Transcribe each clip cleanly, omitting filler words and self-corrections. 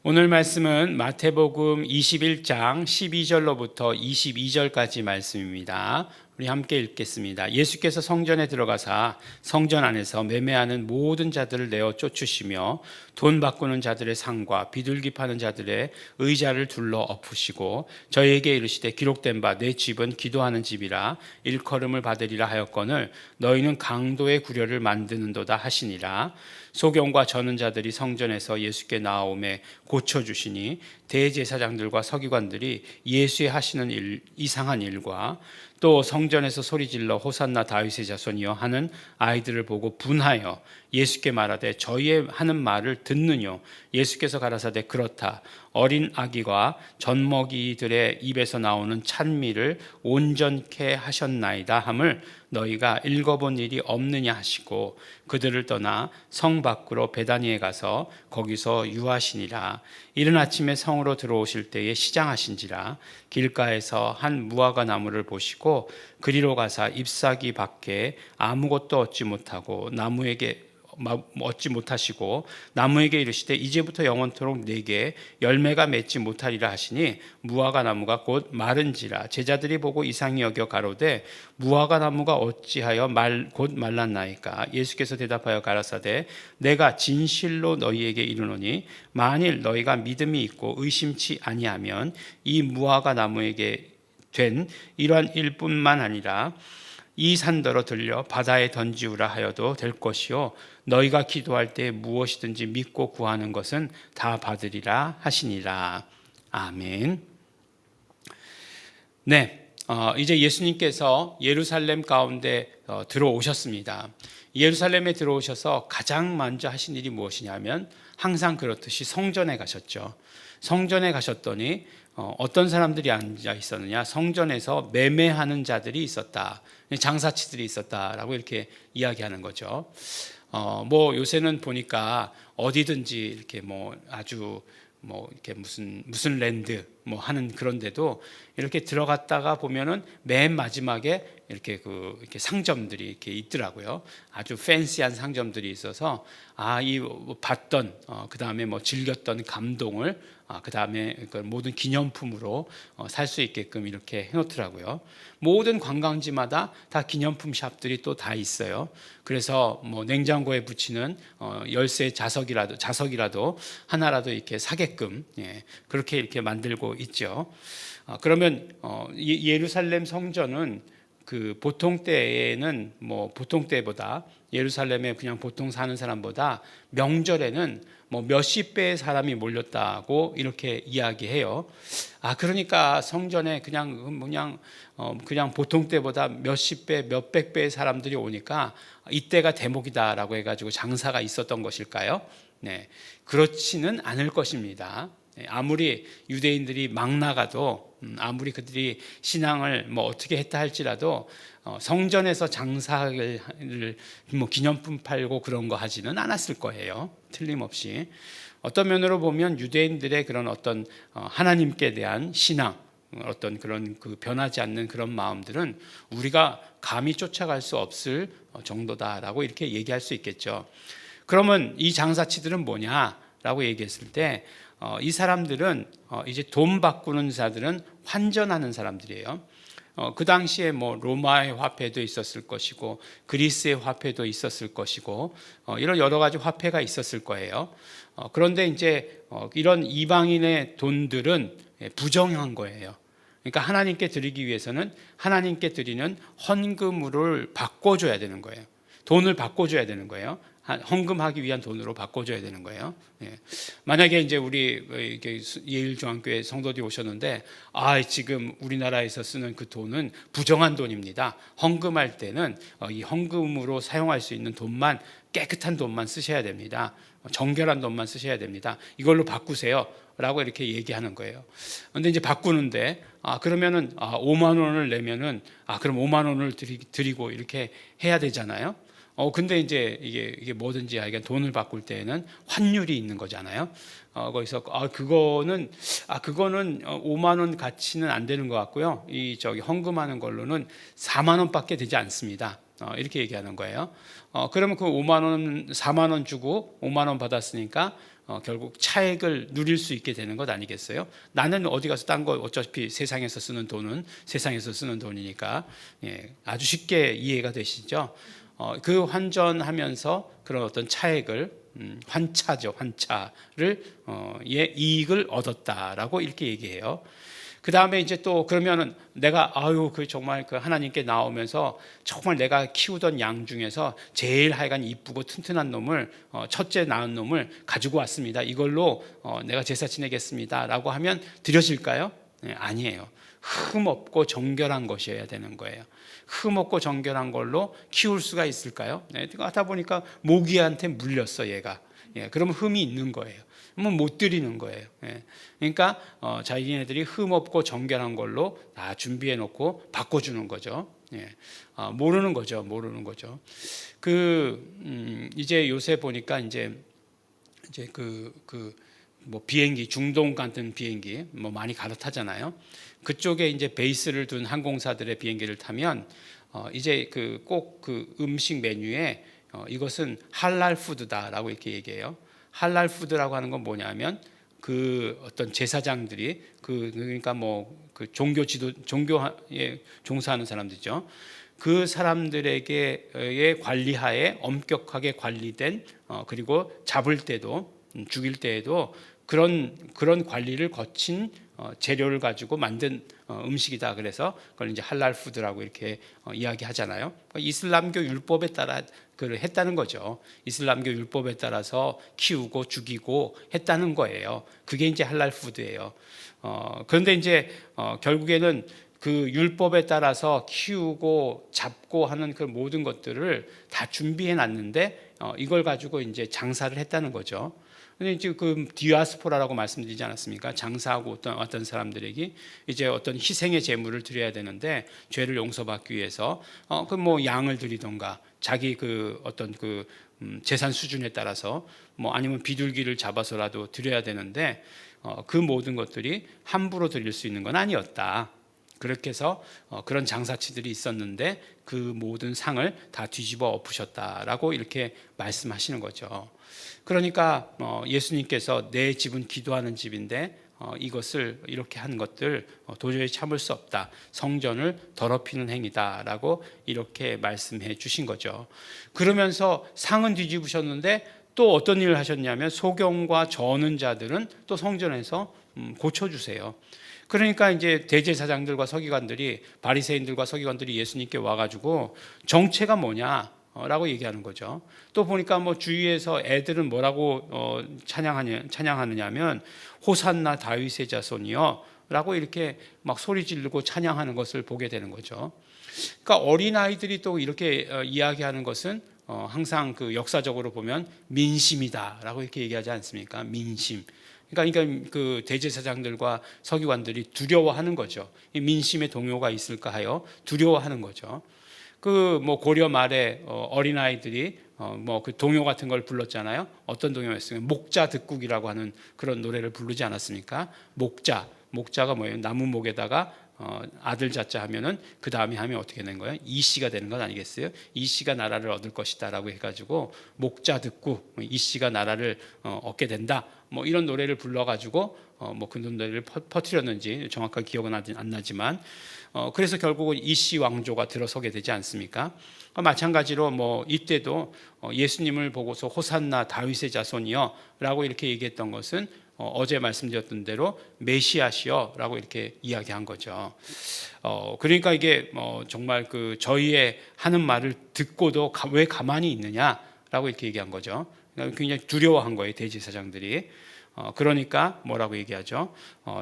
오늘 말씀은 마태복음 21장 12절로부터 22절까지 말씀입니다. 우리 함께 읽겠습니다. 예수께서 성전에 들어가사 성전 안에서 매매하는 모든 자들을 내어 쫓으시며 돈 바꾸는 자들의 상과 비둘기 파는 자들의 의자를 둘러 엎으시고 저희에게 이르시되 기록된 바 내 집은 기도하는 집이라 일컬음을 받으리라 하였거늘 너희는 강도의 구려를 만드는도다 하시니라. 소경과 저는 자들이 성전에서 예수께 나아오매 고쳐주시니 대제사장들과 서기관들이 예수의 하시는 이상한 일과 또 성전에서 소리질러 호산나 다윗의 자손이여 하는 아이들을 보고 분하여 예수께 말하되 저희의 하는 말을 듣느뇨. 예수께서 가라사대 그렇다. 어린 아기와 젖먹이들의 입에서 나오는 찬미를 온전케 하셨나이다 함을 너희가 읽어본 일이 없느냐 하시고 그들을 떠나 성 밖으로 베다니에 가서 거기서 유하시니라. 이른 아침에 성으로 들어오실 때에 시장하신지라. 길가에서 한 무화과 나무를 보시고 그리로 가사 잎사귀 밖에 아무것도 얻지 못하시고 나무에게 이르시되 이제부터 영원토록 내게 열매가 맺지 못하리라 하시니 무화과 나무가 곧 마른지라. 제자들이 보고 이상히 여겨 가로되 무화과 나무가 어찌하여 곧 말랐나이까. 예수께서 대답하여 가라사대 내가 진실로 너희에게 이르노니 만일 너희가 믿음이 있고 의심치 아니하면 이 무화과 나무에게 된 이러한 일뿐만 아니라 이 산더러 들려 바다에 던지우라 하여도 될 것이요 너희가 기도할 때 무엇이든지 믿고 구하는 것은 다 받으리라 하시니라. 아멘. 네, 이제 예수님께서 예루살렘 가운데 들어오셨습니다. 예루살렘에 들어오셔서 가장 먼저 하신 일이 무엇이냐면 항상 그렇듯이 성전에 가셨죠. 성전에 가셨더니 어떤 사람들이 앉아 있었느냐? 성전에서 매매하는 자들이 있었다. 장사치들이 있었다라고 이렇게 이야기하는 거죠. 뭐 요새는 보니까 어디든지 이렇게 뭐 아주 뭐 이렇게 무슨 랜드 뭐 하는 그런데도 이렇게 들어갔다가 보면은 맨 마지막에 이렇게 이렇게 상점들이 이렇게 있더라고요. 아주 팬시한 상점들이 있어서 이 봤던 그 다음에 뭐 즐겼던 감동을 그 다음에 모든 기념품으로 살 수 있게끔 이렇게 해놓더라고요. 모든 관광지마다 다 기념품 샵들이 또 다 있어요. 그래서 뭐 냉장고에 붙이는 열쇠 자석이라도 하나라도 이렇게 사게끔 그렇게 이렇게 만들고 있죠. 그러면 예루살렘 성전은 그 보통 때에는 뭐 보통 때보다 예루살렘에 그냥 보통 사는 사람보다 명절에는 뭐 몇십 배의 사람이 몰렸다고 이렇게 이야기해요. 그러니까 성전에 그냥 보통 때보다 몇십 배, 몇백 배의 사람들이 오니까 이때가 대목이다라고 해가지고 장사가 있었던 것일까요? 네, 그렇지는 않을 것입니다. 아무리 유대인들이 막 나가도 아무리 그들이 신앙을 뭐 어떻게 했다 할지라도 성전에서 장사를 뭐 기념품 팔고 그런 거 하지는 않았을 거예요. 틀림없이. 어떤 면으로 보면 유대인들의 그런 어떤 하나님께 대한 신앙, 어떤 그런 변하지 않는 그런 마음들은 우리가 감히 쫓아갈 수 없을 정도다라고 이렇게 얘기할 수 있겠죠. 그러면 이 장사치들은 뭐냐라고 얘기했을 때 이 사람들은 이제 돈 바꾸는 자들은 환전하는 사람들이에요. 그 당시에 뭐 로마의 화폐도 있었을 것이고 그리스의 화폐도 있었을 것이고 이런 여러 가지 화폐가 있었을 거예요. 그런데 이제 이런 이방인의 돈들은 부정한 거예요. 그러니까 하나님께 드리기 위해서는 하나님께 드리는 헌금을 바꿔줘야 되는 거예요. 돈을 바꿔줘야 되는 거예요. 헌금하기 위한 돈으로 바꿔줘야 되는 거예요. 만약에 이제 우리 예일중앙교회 성도들이 오셨는데 지금 우리나라에서 쓰는 그 돈은 부정한 돈입니다. 헌금할 때는 이 헌금으로 사용할 수 있는 돈만 깨끗한 돈만 쓰셔야 됩니다. 정결한 돈만 쓰셔야 됩니다. 이걸로 바꾸세요. 라고 이렇게 얘기하는 거예요. 근데 이제 바꾸는데 그러면은 5만 원을 내면은 그럼 5만 원을 드리고 이렇게 해야 되잖아요. 근데 이제 이게 뭐든지 돈을 바꿀 때에는 환율이 있는 거잖아요. 거기서 그거는 5만 원 가치는 안 되는 것 같고요. 헌금하는 걸로는 4만 원밖에 되지 않습니다. 이렇게 얘기하는 거예요. 그러면 그 5만 원, 4만 원 주고 5만 원 받았으니까 결국 차액을 누릴 수 있게 되는 것 아니겠어요? 나는 어디 가서 딴 거 어차피 세상에서 쓰는 돈은 세상에서 쓰는 돈이니까 아주 쉽게 이해가 되시죠? 그 환전하면서 그런 어떤 차액을 환차죠, 환차를 예, 이익을 얻었다라고 이렇게 얘기해요. 그 다음에 이제 또 그러면은 내가 그 정말 그 하나님께 나오면서 정말 내가 키우던 양 중에서 제일 하여간 이쁘고 튼튼한 놈을 첫째 낳은 놈을 가지고 왔습니다. 이걸로 내가 제사 지내겠습니다라고 하면 드려질까요? 네, 아니에요. 흠없고 정결한 것이어야 되는 거예요. 흠없고 정결한 걸로 키울 수가 있을까요? 네, 하다 보니까 모기한테 물렸어 얘가. 그러면 흠이 있는 거예요. 못 드리는 거예요. 그러니까 자기네들이 흠없고 정결한 걸로 다 준비해 놓고 바꿔주는 거죠. 모르는 거죠. 이제 요새 보니까 이제 뭐 비행기 중동 같은 비행기 뭐 많이 갈아타잖아요. 그쪽에 이제 베이스를 둔 항공사들의 비행기를 타면 이제 꼭 그 음식 메뉴에 이것은 할랄 푸드다라고 이렇게 얘기해요. 할랄 푸드라고 하는 건 뭐냐면 그 어떤 제사장들이 그러니까 뭐 그 종교에 종사하는 사람들이죠. 그 사람들에게의 관리하에 엄격하게 관리된 그리고 잡을 때도 죽일 때에도 그런 관리를 거친 재료를 가지고 만든 음식이다. 그래서 그걸 이제 할랄 푸드라고 이렇게 이야기하잖아요. 이슬람교 율법에 따라 그를 했다는 거죠. 이슬람교 율법에 따라서 키우고 죽이고 했다는 거예요. 그게 이제 할랄 푸드예요. 그런데 이제 결국에는 그 율법에 따라서 키우고 잡고 하는 그 모든 것들을 다 준비해 놨는데 이걸 가지고 이제 장사를 했다는 거죠. 근데 이제 그 디아스포라라고 말씀드리지 않았습니까? 장사하고 어떤 사람들에게 이제 어떤 희생의 제물을 드려야 되는데 죄를 용서받기 위해서 그 뭐 양을 드리던가 자기 그 어떤 그 재산 수준에 따라서 뭐 아니면 비둘기를 잡아서라도 드려야 되는데 그 모든 것들이 함부로 드릴 수 있는 건 아니었다. 그렇게 해서 그런 장사치들이 있었는데 그 모든 상을 다 뒤집어 엎으셨다라고 이렇게 말씀하시는 거죠. 그러니까 예수님께서 내 집은 기도하는 집인데 이것을 이렇게 한 것들 도저히 참을 수 없다. 성전을 더럽히는 행위다라고 이렇게 말씀해 주신 거죠. 그러면서 상은 뒤집으셨는데 또 어떤 일을 하셨냐면 소경과 저는 자들은 또 성전에서 고쳐주세요. 그러니까 이제 대제사장들과 서기관들이 바리새인들과 서기관들이 예수님께 와가지고 정체가 뭐냐라고 얘기하는 거죠. 또 보니까 뭐 주위에서 애들은 뭐라고 찬양하느냐면 호산나 다윗의 자손이여라고 이렇게 막 소리 지르고 찬양하는 것을 보게 되는 거죠. 그러니까 어린 아이들이 또 이렇게 이야기하는 것은 항상 그 역사적으로 보면 민심이다라고 이렇게 얘기하지 않습니까? 민심. 그러니까 그 대제사장들과 서기관들이 두려워하는 거죠. 이 민심의 동요가 있을까 하여 두려워하는 거죠. 그 뭐 고려 말에 어린 아이들이 뭐 그 동요 같은 걸 불렀잖아요. 어떤 동요였어요? 목자 득국이라고 하는 그런 노래를 부르지 않았습니까? 목자가 뭐예요? 나무 목에다가 아들 자자 하면은 그 다음에 하면 어떻게 되는 거예요? 이씨가 되는 건 아니겠어요? 이씨가 나라를 얻을 것이다라고 해가지고 목자 듣고 이씨가 나라를 얻게 된다. 뭐 이런 노래를 불러가지고 뭐 그 노래를 퍼뜨렸는지 정확하게 기억은 안 나지만 그래서 결국은 이씨 왕조가 들어서게 되지 않습니까? 마찬가지로 뭐 이때도 예수님을 보고서 호산나 다윗의 자손이여라고 이렇게 얘기했던 것은 어제 말씀드렸던 대로 메시아시여라고 이렇게 이야기한 거죠. 그러니까 이게 정말 그 저희의 하는 말을 듣고도 왜 가만히 있느냐라고 이렇게 얘기한 거죠. 굉장히 두려워한 거예요, 대제사장들이. 그러니까 뭐라고 얘기하죠?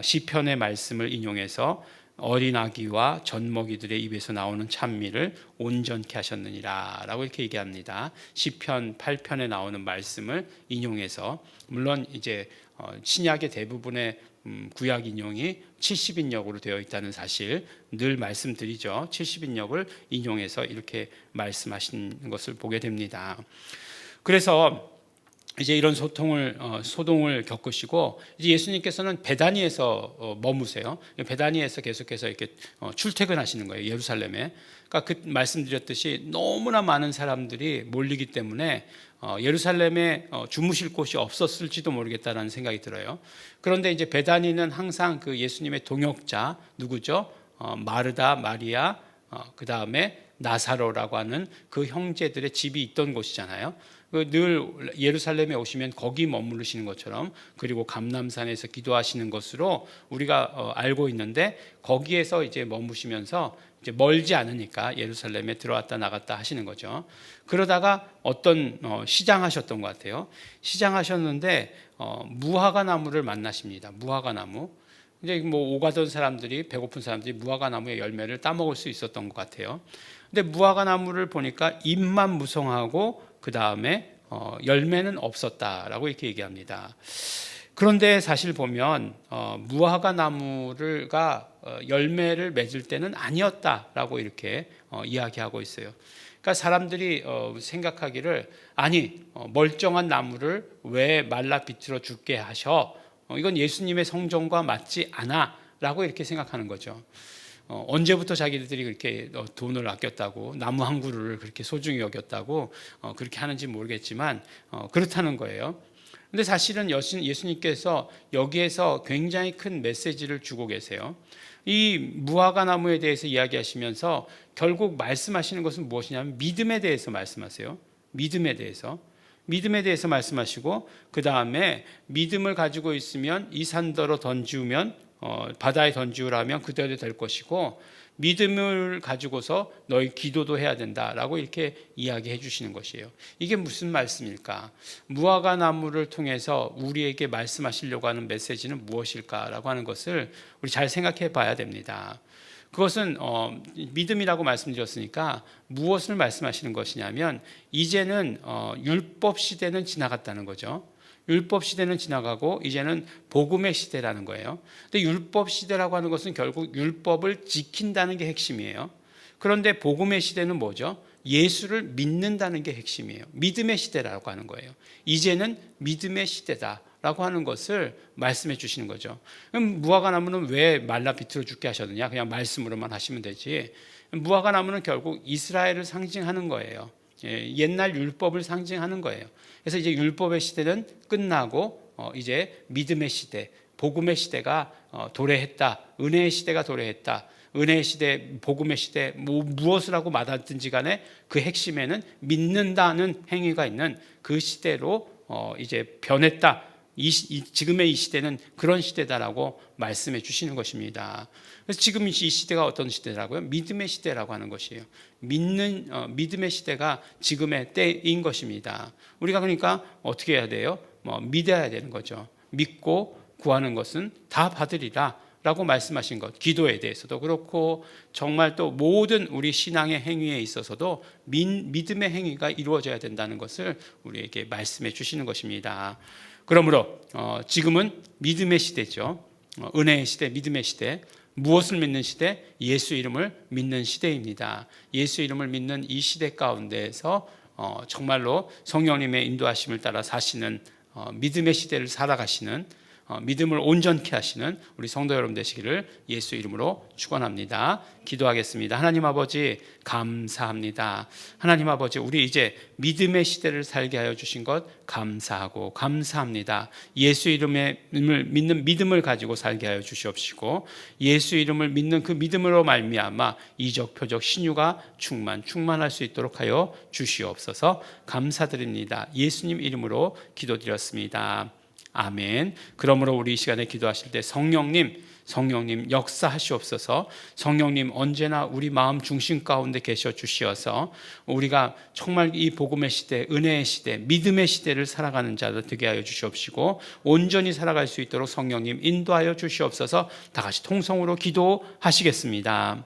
시편의 말씀을 인용해서 어린 아기와 젖먹이들의 입에서 나오는 찬미를 온전케 하셨느니라 라고 이렇게 얘기합니다. 시편 8편에 나오는 말씀을 인용해서, 물론 이제 신약의 대부분의 구약 인용이 70인역으로 되어 있다는 사실 늘 말씀드리죠. 70인역을 인용해서 이렇게 말씀하신 것을 보게 됩니다. 그래서 이제 이런 소동을 겪으시고 이제 예수님께서는 베다니에서 머무세요. 베다니에서 계속해서 이렇게 출퇴근하시는 거예요. 예루살렘에. 그러니까 그 말씀드렸듯이 너무나 많은 사람들이 몰리기 때문에 예루살렘에 주무실 곳이 없었을지도 모르겠다라는 생각이 들어요. 그런데 이제 베다니는 항상 그 예수님의 동역자 누구죠? 마르다, 마리아, 그 다음에 나사로라고 하는 그 형제들의 집이 있던 곳이잖아요. 늘 예루살렘에 오시면 거기 머무르시는 것처럼, 그리고 감람산에서 기도하시는 것으로 우리가 알고 있는데, 거기에서 이제 머무시면서 이제 멀지 않으니까 예루살렘에 들어왔다 나갔다 하시는 거죠. 그러다가 어떤 시장하셨던 것 같아요. 시장하셨는데 무화과 나무를 만나십니다. 무화과 나무. 이제 뭐 오가던 사람들이, 배고픈 사람들이 무화과 나무의 열매를 따먹을 수 있었던 것 같아요. 근데 무화과 나무를 보니까 잎만 무성하고 그 다음에 열매는 없었다라고 이렇게 얘기합니다. 그런데 사실 보면 무화과 나무가 열매를 맺을 때는 아니었다라고 이렇게 이야기하고 있어요. 그러니까 사람들이 생각하기를, 아니 멀쩡한 나무를 왜 말라 비틀어 죽게 하셔? 이건 예수님의 성정과 맞지 않아 라고 이렇게 생각하는 거죠. 언제부터 자기들이 그렇게 돈을 아꼈다고, 나무 한 그루를 그렇게 소중히 여겼다고 그렇게 하는지 모르겠지만 그렇다는 거예요. 근데 사실은 예수님께서 여기에서 굉장히 큰 메시지를 주고 계세요. 이 무화과 나무에 대해서 이야기하시면서 결국 말씀하시는 것은 무엇이냐면 믿음에 대해서 말씀하세요. 믿음에 대해서 말씀하시고, 그 다음에 믿음을 가지고 있으면 이 산더러 던지우면 바다에 던지우라면 그대로 될 것이고, 믿음을 가지고서 너희 기도도 해야 된다라고 이렇게 이야기해 주시는 것이에요. 이게 무슨 말씀일까? 무화과 나무를 통해서 우리에게 말씀하시려고 하는 메시지는 무엇일까라고 하는 것을 우리 잘 생각해 봐야 됩니다. 그것은 믿음이라고 말씀드렸으니까 무엇을 말씀하시는 것이냐면, 이제는 율법 시대는 지나갔다는 거죠. 율법 시대는 지나가고 이제는 복음의 시대라는 거예요. 근데 율법 시대라고 하는 것은 결국 율법을 지킨다는 게 핵심이에요. 그런데 복음의 시대는 뭐죠? 예수를 믿는다는 게 핵심이에요. 믿음의 시대라고 하는 거예요. 이제는 믿음의 시대다라고 하는 것을 말씀해 주시는 거죠. 그럼 무화과 나무는 왜 말라 비틀어 죽게 하셨느냐? 그냥 말씀으로만 하시면 되지. 무화과 나무는 결국 이스라엘을 상징하는 거예요. 옛날 율법을 상징하는 거예요. 그래서 이제 율법의 시대는 끝나고 이제 믿음의 시대, 복음의 시대가 도래했다. 은혜의 시대가 도래했다. 은혜의 시대, 복음의 시대, 무엇을 하고 말하든지 간에 그 핵심에는 믿는다는 행위가 있는 그 시대로 이제 변했다. 지금의 이 시대는 그런 시대다라고 말씀해 주시는 것입니다. 그래서 지금 이 시대가 어떤 시대라고요? 믿음의 시대라고 하는 것이에요. 믿음의 시대가 지금의 때인 것입니다. 우리가 그러니까 어떻게 해야 돼요? 믿어야 되는 거죠. 믿고 구하는 것은 다 받으리라 라고 말씀하신 것, 기도에 대해서도 그렇고 정말 또 모든 우리 신앙의 행위에 있어서도 믿음의 행위가 이루어져야 된다는 것을 우리에게 말씀해 주시는 것입니다. 그러므로 지금은 믿음의 시대죠. 은혜의 시대, 믿음의 시대. 무엇을 믿는 시대? 예수 이름을 믿는 시대입니다. 예수 이름을 믿는 이 시대 가운데에서 정말로 성령님의 인도하심을 따라 사시는 믿음의 시대를 살아가시는, 믿음을 온전케 하시는 우리 성도 여러분 되시기를 예수 이름으로 축원합니다. 기도하겠습니다. 하나님 아버지 감사합니다. 하나님 아버지, 우리 이제 믿음의 시대를 살게 하여 주신 것 감사하고 감사합니다. 예수 이름을 믿는 믿음을 가지고 살게 하여 주시옵시고, 예수 이름을 믿는 그 믿음으로 말미암아 이적 표적 신유가 충만할 수 있도록 하여 주시옵소서. 감사드립니다. 예수님 이름으로 기도드렸습니다. 아멘. 그러므로 우리 이 시간에 기도하실 때 성령님 역사하시옵소서. 성령님 언제나 우리 마음 중심 가운데 계셔 주시어서 우리가 정말 이 복음의 시대, 은혜의 시대, 믿음의 시대를 살아가는 자들 되게 하여 주시옵시고, 온전히 살아갈 수 있도록 성령님 인도하여 주시옵소서. 다 같이 통성으로 기도하시겠습니다.